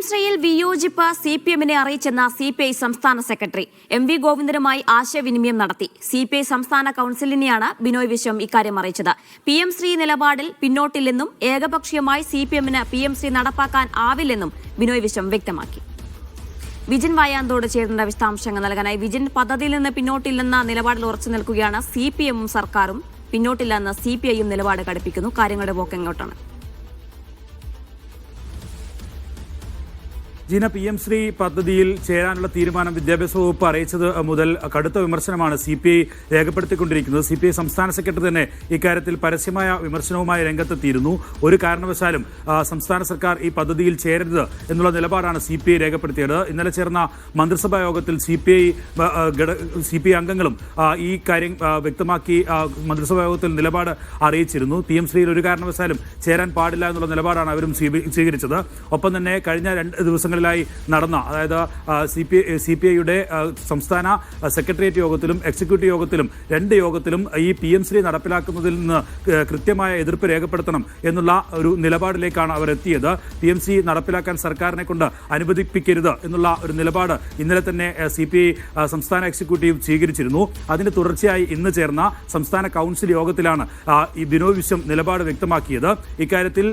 ശ്രീയിൽ വിയോജിപ്പ് CPM-നെ അറിയിച്ചെന്ന CPI സംസ്ഥാന secretary MV ഗോവിന്ദനുമായി ആശയവിനിമയം നടത്തി. CPI സംസ്ഥാന കൌൺസിലിനെയാണ് ബിനോയ് വിശ്വം ഇക്കാര്യം അറിയിച്ചത്. PM ശ്രീ നിലപാടിൽ പിന്നോട്ടില്ലെന്നും ഏകപക്ഷീയമായി CPM-ന് PM ശ്രീ നടപ്പാക്കാൻ ആവില്ലെന്നും ബിനോയ് വിശ്വം വ്യക്തമാക്കി. വിജിൻ വായാന്തോട് ചേരുന്ന വിശദാംശങ്ങൾ നൽകാനായി വിജിൻ, പദ്ധതിയിൽ നിന്ന് പിന്നോട്ടില്ലെന്ന നിലപാടിൽ ഉറച്ചു നിൽക്കുകയാണ് CPM-ഉം സർക്കാരും. പിന്നോട്ടില്ലെന്ന് CPI-യും നിലപാട് ഘടിപ്പിക്കുന്നു. കാര്യങ്ങളുടെ പോക്ക് എങ്ങോട്ടാണ്? ജീന, PM ശ്രീ പദ്ധതിയിൽ ചേരാനുള്ള തീരുമാനം വിദ്യാഭ്യാസ വകുപ്പ് അറിയിച്ചത് മുതൽ കടുത്ത വിമർശനമാണ് CPI രേഖപ്പെടുത്തിക്കൊണ്ടിരിക്കുന്നത്. CPI സംസ്ഥാന സെക്രട്ടറി തന്നെ ഇക്കാര്യത്തിൽ പരസ്യമായ വിമർശനവുമായി രംഗത്തെത്തിയിരുന്നു. ഒരു കാരണവശാലും സംസ്ഥാന സർക്കാർ ഈ പദ്ധതിയിൽ ചേരരുത് എന്നുള്ള നിലപാടാണ് CPI രേഖപ്പെടുത്തിയത്. ഇന്നലെ ചേർന്ന മന്ത്രിസഭാ യോഗത്തിൽ CPI അംഗങ്ങളും ഈ കാര്യം വ്യക്തമാക്കി മന്ത്രിസഭാ യോഗത്തിൽ നിലപാട് അറിയിച്ചിരുന്നു. PM ശ്രീയിൽ ഒരു കാരണവശാലും ചേരാൻ പാടില്ല എന്നുള്ള നിലപാടാണ് അവരും സ്വീകരിച്ചത്. ഒപ്പം തന്നെ കഴിഞ്ഞ 2 ദിവസങ്ങളിലായി നടന്ന, അതായത് CPI-യുടെ സംസ്ഥാന സെക്രട്ടേറിയറ്റ് യോഗത്തിലും എക്സിക്യൂട്ടീവ് യോഗത്തിലും 2 യോഗത്തിലും ഈ PM ശ്രീ നടപ്പിലാക്കുന്നതിൽ നിന്ന് കൃത്യമായ എതിർപ്പ് രേഖപ്പെടുത്തണം എന്നുള്ള ഒരു നിലപാടിലേക്കാണ് അവർ എത്തിയത്. PM ശ്രീ നടപ്പിലാക്കാൻ സർക്കാരിനെ കൊണ്ട് അനുവദിപ്പിക്കരുത് എന്നുള്ള ഒരു നിലപാട് ഇന്നലെ തന്നെ CPI സംസ്ഥാന എക്സിക്യൂട്ടീവ് സ്വീകരിച്ചിരുന്നു. അതിന് തുടർച്ചയായി ഇന്ന് ചേർന്ന സംസ്ഥാന കൗൺസിൽ യോഗത്തിലാണ് ഈ ബിനോയ് വിശ്വം നിലപാട് വ്യക്തമാക്കിയത്. ഇക്കാര്യത്തിൽ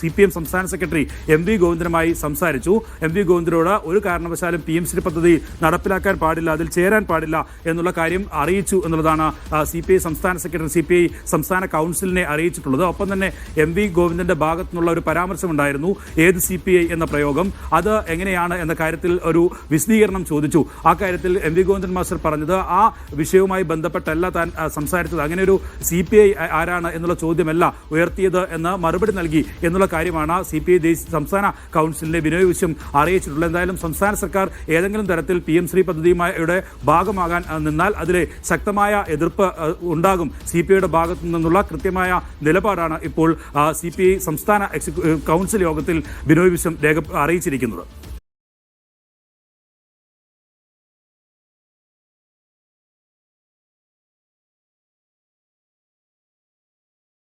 CPM സംസ്ഥാന സെക്രട്ടറി MV ഗോവിന്ദനുമായി സംസാരിച്ചു. MV ഗോവിന്ദനോട് ഒരു കാരണവശാലും PM ശ്രീ പദ്ധതി നടപ്പിലാക്കാൻ പാടില്ല, അതിൽ ചേരാൻ പാടില്ല എന്നുള്ള കാര്യം അറിയിച്ചു എന്നുള്ളതാണ് CPI സംസ്ഥാന സെക്രട്ടറി CPI സംസ്ഥാന കൗൺസിലിനെ അറിയിച്ചിട്ടുള്ളത്. ഒപ്പം തന്നെ MV ഗോവിന്ദന്റെ ഭാഗത്തു നിന്നുള്ള ഒരു പരാമർശമുണ്ടായിരുന്നു, ഏത് CPI എന്ന പ്രയോഗം, അത് എങ്ങനെയാണ് എന്ന കാര്യത്തിൽ ഒരു വിശദീകരണം ചോദിച്ചു. ആ കാര്യത്തിൽ MV ഗോവിന്ദൻ മാസ്റ്റർ പറഞ്ഞത് ആ വിഷയവുമായി ബന്ധപ്പെട്ടല്ല താൻ സംസാരിച്ചത്, അങ്ങനെ ഒരു CPI ആരാണ് എന്നുള്ള ചോദ്യമല്ല ഉയർത്തിയത് എന്ന് മറുപടി നൽകി എന്നുള്ള കാര്യമാണ് CPI സംസ്ഥാന കൗൺസിലിനെ ബിനോയ് വിശ്വം അറിയിച്ചിട്ടുള്ളത്. എന്തായാലും സംസ്ഥാന സർക്കാർ ഏതെങ്കിലും തരത്തിൽ PM ശ്രീ പദ്ധതിയുടെ ഭാഗമാകാൻ നിന്നാൽ അതിലെ ശക്തമായ എതിർപ്പ് ഉണ്ടാകും. CPI-യുടെ ഭാഗത്തു നിന്നുള്ള കൃത്യമായ നിലപാടാണ് ഇപ്പോൾ CPI സംസ്ഥാന കൗൺസിൽ യോഗത്തിൽ ബിനോയ് വിശ്വം അറിയിച്ചിരിക്കുന്നത്.